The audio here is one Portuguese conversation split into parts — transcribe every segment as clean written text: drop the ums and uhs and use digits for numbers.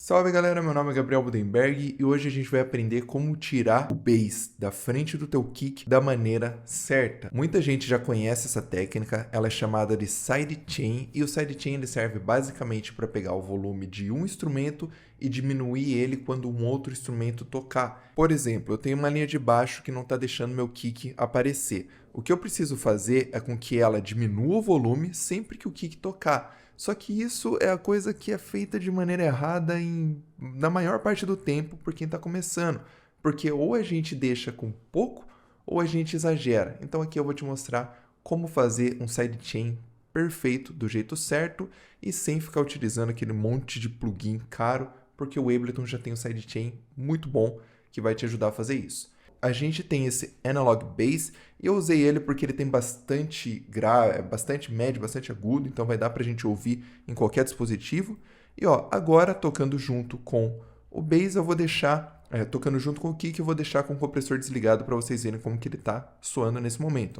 Salve galera, meu nome é Gabriel Budenberg e hoje a gente vai aprender como tirar o bass da frente do teu kick da maneira certa. Muita gente já conhece essa técnica, ela é chamada de sidechain e o sidechain ele serve basicamente para pegar o volume de um instrumento e diminuir ele quando um outro instrumento tocar. Por exemplo, eu tenho uma linha de baixo que não está deixando meu kick aparecer. O que eu preciso fazer é com que ela diminua o volume sempre que o kick tocar. Só que isso é a coisa que é feita de maneira errada na maior parte do tempo por quem está começando. Porque ou a gente deixa com pouco ou a gente exagera. Então aqui eu vou te mostrar como fazer um sidechain perfeito, do jeito certo e sem ficar utilizando aquele monte de plugin caro, porque o Ableton já tem um sidechain muito bom que vai te ajudar a fazer isso. A gente tem esse Analog Bass e eu usei ele porque ele tem bastante grave, bastante médio, bastante agudo, então vai dar pra gente ouvir em qualquer dispositivo. E ó, agora tocando junto com o bass eu vou deixar, tocando junto com o kick eu vou deixar com o compressor desligado para vocês verem como que ele tá soando nesse momento.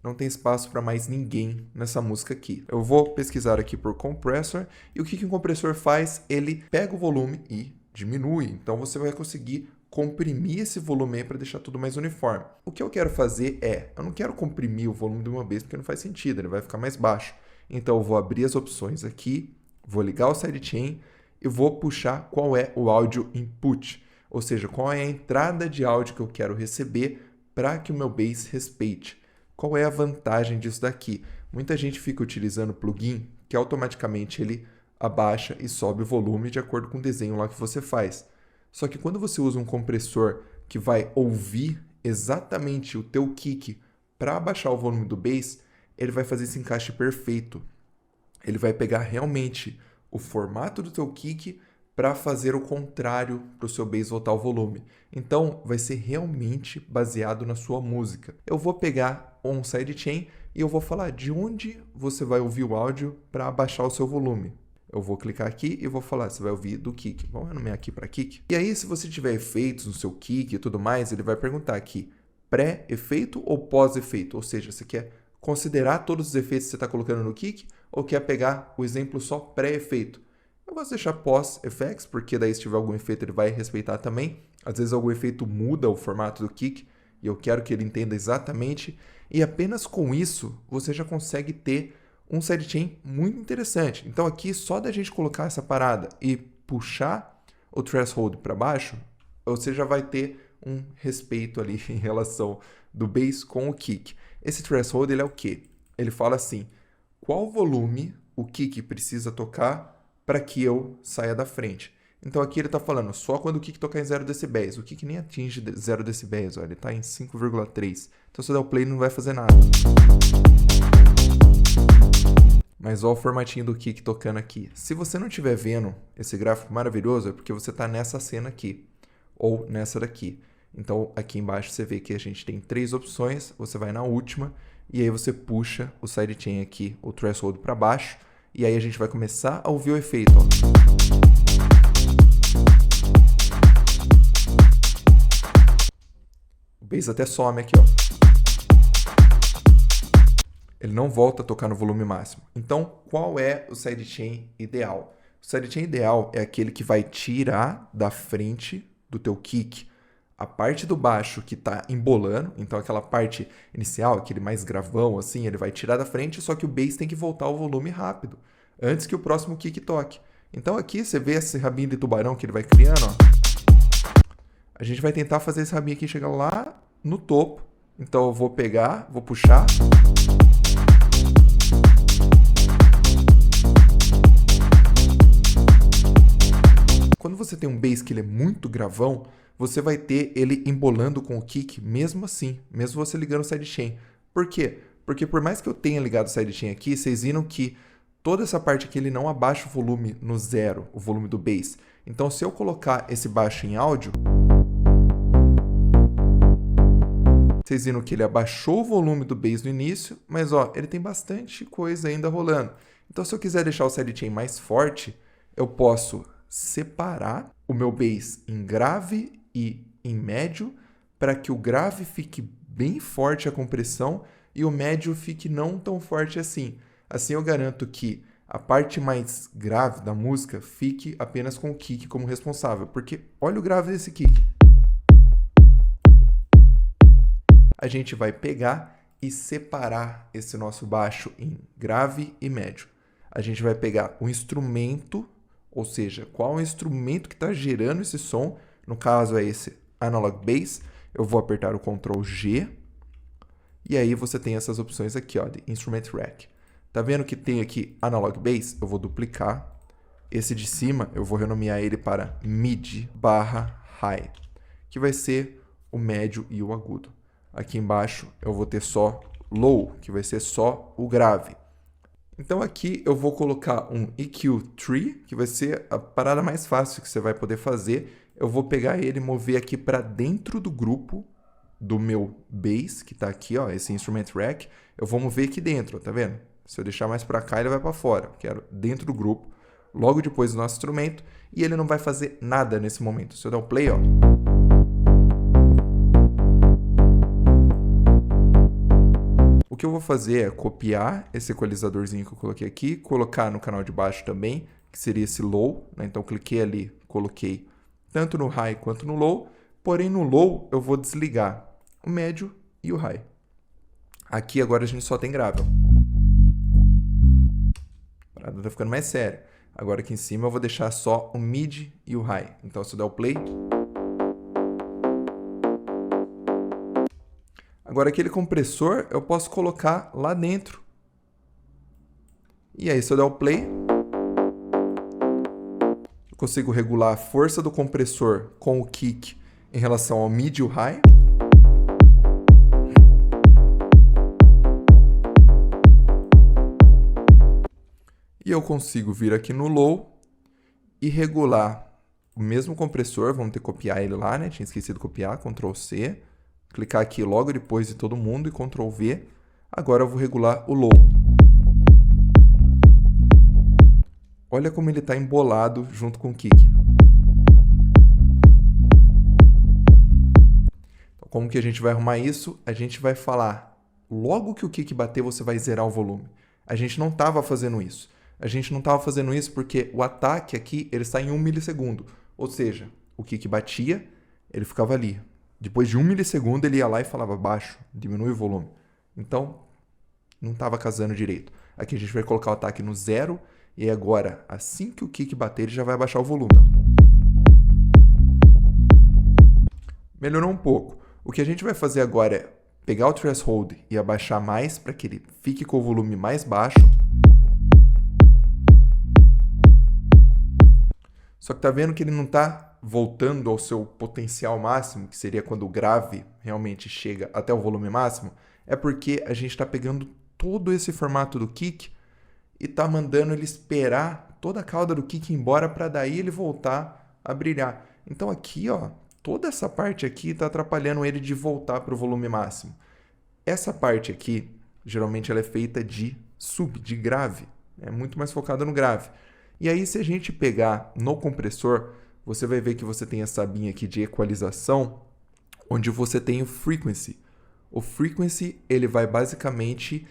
Não tem espaço para mais ninguém nessa música aqui. Eu vou pesquisar aqui por compressor e o que um compressor faz? Ele pega o volume e diminui. Então você vai conseguir comprimir esse volume aí para deixar tudo mais uniforme. O que eu quero fazer eu não quero comprimir o volume de uma vez porque não faz sentido, ele vai ficar mais baixo. Então eu vou abrir as opções aqui, vou ligar o sidechain e vou puxar qual é o áudio input, ou seja, qual é a entrada de áudio que eu quero receber para que o meu bass respeite. Qual é a vantagem disso daqui? Muita gente fica utilizando plugin que automaticamente ele abaixa e sobe o volume de acordo com o desenho lá que você faz. Só que quando você usa um compressor que vai ouvir exatamente o teu kick para abaixar o volume do bass, ele vai fazer esse encaixe perfeito. Ele vai pegar realmente o formato do teu kick para fazer o contrário para o seu bass voltar o volume. Então, vai ser realmente baseado na sua música. Eu vou pegar um sidechain e eu vou falar de onde você vai ouvir o áudio para abaixar o seu volume. Eu vou clicar aqui e vou falar, você vai ouvir do kick. Vamos nomear aqui para kick. E aí, se você tiver efeitos no seu kick e tudo mais, ele vai perguntar aqui, pré-efeito ou pós-efeito? Ou seja, você quer considerar todos os efeitos que você está colocando no kick ou quer pegar o exemplo só pré-efeito? Eu vou deixar pós-effects, porque daí se tiver algum efeito ele vai respeitar também. Às vezes algum efeito muda o formato do kick e eu quero que ele entenda exatamente. E apenas com isso você já consegue ter um sidechain muito interessante. Então aqui só da gente colocar essa parada e puxar o threshold para baixo, você já vai ter um respeito ali em relação do bass com o kick. Esse threshold ele é o quê? Ele fala assim, qual volume o kick precisa tocar para que eu saia da frente. Então aqui ele está falando só quando o kick tocar em 0 decibéis. O kick nem atinge 0 decibéis, ele está em 5,3. Então se eu der o play não vai fazer nada. Mas olha o formatinho do kick tocando aqui. Se você não estiver vendo esse gráfico maravilhoso, é porque você está nessa cena aqui, ou nessa daqui. Então aqui embaixo você vê que a gente tem 3 opções, você vai na última, e aí você puxa o sidechain aqui, o threshold para baixo, e aí a gente vai começar a ouvir o efeito. Ó. O bass até some aqui. Ó. Ele não volta a tocar no volume máximo. Então, qual é o sidechain ideal? O sidechain ideal é aquele que vai tirar da frente do teu kick a parte do baixo que está embolando, então aquela parte inicial, aquele mais gravão assim, ele vai tirar da frente, só que o bass tem que voltar ao volume rápido, antes que o próximo kick toque. Então aqui você vê esse rabinho de tubarão que ele vai criando, ó. A gente vai tentar fazer esse rabinho aqui chegar lá no topo. Então eu vou pegar, vou puxar. Quando você tem um bass que ele é muito gravão, você vai ter ele embolando com o kick mesmo assim, mesmo você ligando o sidechain. Por quê? Porque por mais que eu tenha ligado o sidechain aqui, vocês viram que toda essa parte aqui ele não abaixa o volume no zero, o volume do bass. Então se eu colocar esse baixo em áudio, vocês viram que ele abaixou o volume do bass no início, mas ó, ele tem bastante coisa ainda rolando. Então se eu quiser deixar o sidechain mais forte, eu posso separar o meu bass em grave e em médio para que o grave fique bem forte a compressão e o médio fique não tão forte assim. Assim eu garanto que a parte mais grave da música fique apenas com o kick como responsável, porque olha o grave desse kick. A gente vai pegar e separar esse nosso baixo em grave e médio. A gente vai pegar o instrumento, ou seja, qual é o instrumento que está gerando esse som, no caso é esse Analog Bass, eu vou apertar o Ctrl G, e aí você tem essas opções aqui, ó, de Instrument Rack. Tá vendo que tem aqui Analog Bass? Eu vou duplicar. Esse de cima, eu vou renomear ele para Mid/High, que vai ser o médio e o agudo. Aqui embaixo, eu vou ter só Low, que vai ser só o grave. Então aqui eu vou colocar um EQ Tree, que vai ser a parada mais fácil que você vai poder fazer. Eu vou pegar ele e mover aqui para dentro do grupo do meu bass, que está aqui, ó, esse Instrument Rack. Eu vou mover aqui dentro, ó, tá vendo? Se eu deixar mais para cá, ele vai para fora. Eu quero dentro do grupo, logo depois do nosso instrumento, e ele não vai fazer nada nesse momento. Se eu der um play, ó, o que eu vou fazer é copiar esse equalizadorzinho que eu coloquei aqui, colocar no canal de baixo também, que seria esse low, né? Então, cliquei ali, coloquei tanto no high quanto no low, porém no low eu vou desligar o médio e o high. Aqui agora a gente só tem grave. A parada tá ficando mais séria. Agora aqui em cima eu vou deixar só o mid e o high. Então, se eu der o play... Agora, aquele compressor eu posso colocar lá dentro. E aí, se eu der o play, eu consigo regular a força do compressor com o kick em relação ao mid e o high. E eu consigo vir aqui no low e regular o mesmo compressor. Vamos ter que copiar ele lá, né? Tinha esquecido de copiar, Ctrl C. Clicar aqui logo depois de todo mundo e Ctrl V. Agora eu vou regular o low. Olha como ele está embolado junto com o kick. Então, como que a gente vai arrumar isso? A gente vai falar, logo que o kick bater, você vai zerar o volume. A gente não estava fazendo isso. A gente não estava fazendo isso porque o ataque aqui ele está em 1 milissegundo. Ou seja, o kick batia, ele ficava ali. Depois de 1 milissegundo, ele ia lá e falava baixo, diminui o volume. Então, não estava casando direito. Aqui a gente vai colocar o ataque no 0, e agora, assim que o kick bater, ele já vai abaixar o volume. Melhorou um pouco. O que a gente vai fazer agora é pegar o threshold e abaixar mais para que ele fique com o volume mais baixo. Só que tá vendo que ele não está voltando ao seu potencial máximo, que seria quando o grave realmente chega até o volume máximo, é porque a gente está pegando todo esse formato do kick e está mandando ele esperar toda a cauda do kick ir embora para daí ele voltar a brilhar. Então aqui, ó, toda essa parte aqui está atrapalhando ele de voltar para o volume máximo. Essa parte aqui, geralmente ela é feita de sub, de grave, é muito mais focada no grave. E aí se a gente pegar no compressor, você vai ver que você tem essa abinha aqui de equalização, onde você tem o frequency. O frequency, ele vai basicamente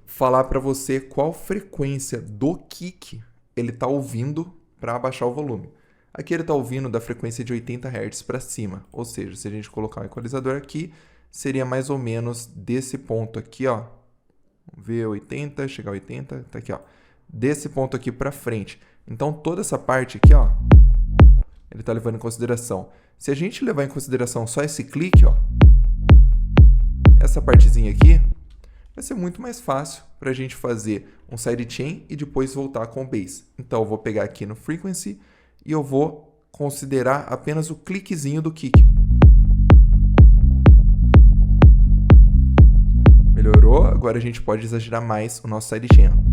falar para você qual frequência do kick ele está ouvindo para abaixar o volume. Aqui ele está ouvindo da frequência de 80 Hz para cima, ou seja, se a gente colocar um equalizador aqui, seria mais ou menos desse ponto aqui, ó. Vamos ver 80, chegar a 80, tá aqui, ó. Desse ponto aqui para frente. Então toda essa parte aqui, ó, ele está levando em consideração. Se a gente levar em consideração só esse clique, ó, essa partezinha aqui, vai ser muito mais fácil para a gente fazer um sidechain e depois voltar com o bass. Então eu vou pegar aqui no frequency e eu vou considerar apenas o cliquezinho do kick. Melhorou? Agora a gente pode exagerar mais o nosso sidechain, ó.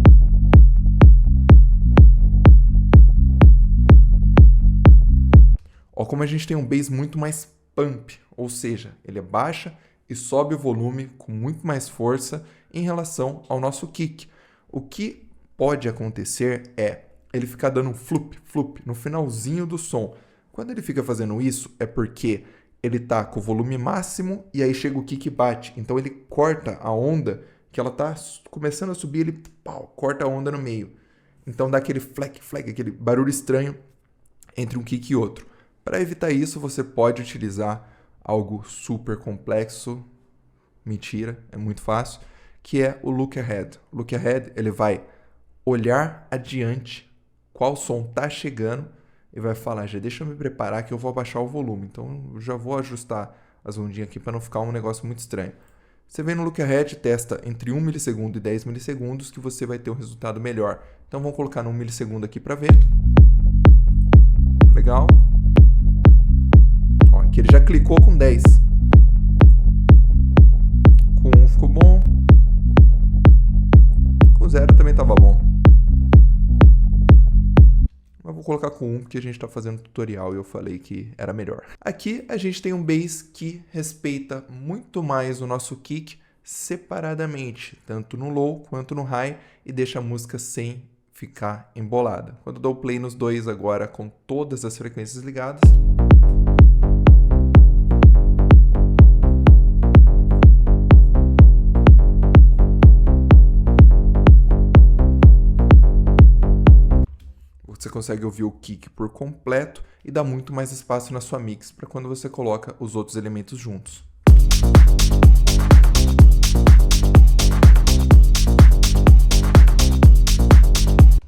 Ó, como a gente tem um bass muito mais pump, ou seja, ele baixa e sobe o volume com muito mais força em relação ao nosso kick. O que pode acontecer é ele ficar dando um flup, flup no finalzinho do som. Quando ele fica fazendo isso é porque ele está com o volume máximo e aí chega o kick e bate. Então ele corta a onda que ela tá começando a subir, ele pau, corta a onda no meio. Então dá aquele fleck, aquele barulho estranho entre um kick e outro. Para evitar isso, você pode utilizar algo super complexo, mentira, é muito fácil, que é o look ahead. O look ahead, ele vai olhar adiante qual som tá chegando e vai falar, já deixa eu me preparar que eu vou abaixar o volume. Então eu já vou ajustar as ondinhas aqui para não ficar um negócio muito estranho. Você vem no look ahead, testa entre 1 milissegundo e 10 milissegundos que você vai ter um resultado melhor. Então vamos colocar no 1 milissegundo aqui para ver. Legal. Ó, aqui ele já clicou com 10. Com 1 ficou bom. Com 0 também estava bom. Mas vou colocar com 1 porque a gente está fazendo tutorial e eu falei que era melhor. Aqui a gente tem um bass que respeita muito mais o nosso kick separadamente, tanto no low quanto no high, e deixa a música sem ficar embolada. Quando eu dou play nos dois agora com todas as frequências ligadas, você consegue ouvir o kick por completo e dá muito mais espaço na sua mix para quando você coloca os outros elementos juntos.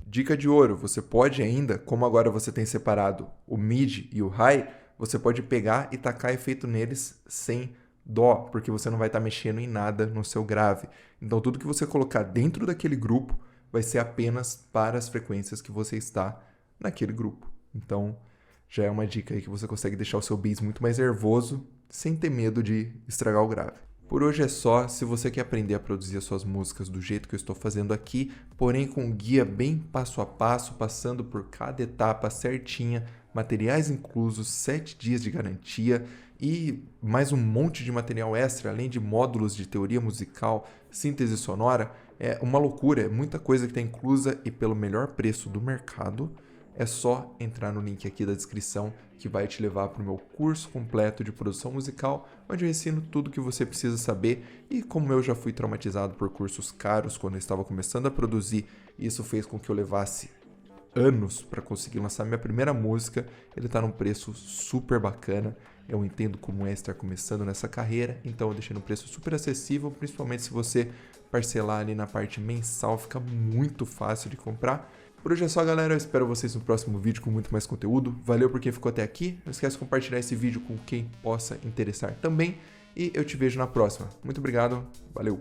Dica de ouro, você pode ainda, como agora você tem separado o mid e o high, você pode pegar e tacar efeito neles sem dó, porque você não vai estar mexendo em nada no seu grave. Então tudo que você colocar dentro daquele grupo vai ser apenas para as frequências que você está naquele grupo. Então, já é uma dica aí que você consegue deixar o seu bass muito mais nervoso, sem ter medo de estragar o grave. Por hoje é só. Se você quer aprender a produzir as suas músicas do jeito que eu estou fazendo aqui, porém com um guia bem passo a passo, passando por cada etapa certinha, materiais inclusos, 7 dias de garantia e mais um monte de material extra, além de módulos de teoria musical, síntese sonora, é uma loucura, é muita coisa que está inclusa e pelo melhor preço do mercado. É só entrar no link aqui da descrição que vai te levar para o meu curso completo de produção musical, onde eu ensino tudo o que você precisa saber. E como eu já fui traumatizado por cursos caros quando eu estava começando a produzir, isso fez com que eu levasse anos para conseguir lançar minha primeira música. Ele está num preço super bacana. Eu entendo como é estar começando nessa carreira, então eu deixei no preço super acessível, principalmente se você parcelar ali na parte mensal, fica muito fácil de comprar. Por hoje é só, galera. Eu espero vocês no próximo vídeo com muito mais conteúdo. Valeu por quem ficou até aqui. Não esquece de compartilhar esse vídeo com quem possa interessar também. E eu te vejo na próxima. Muito obrigado. Valeu.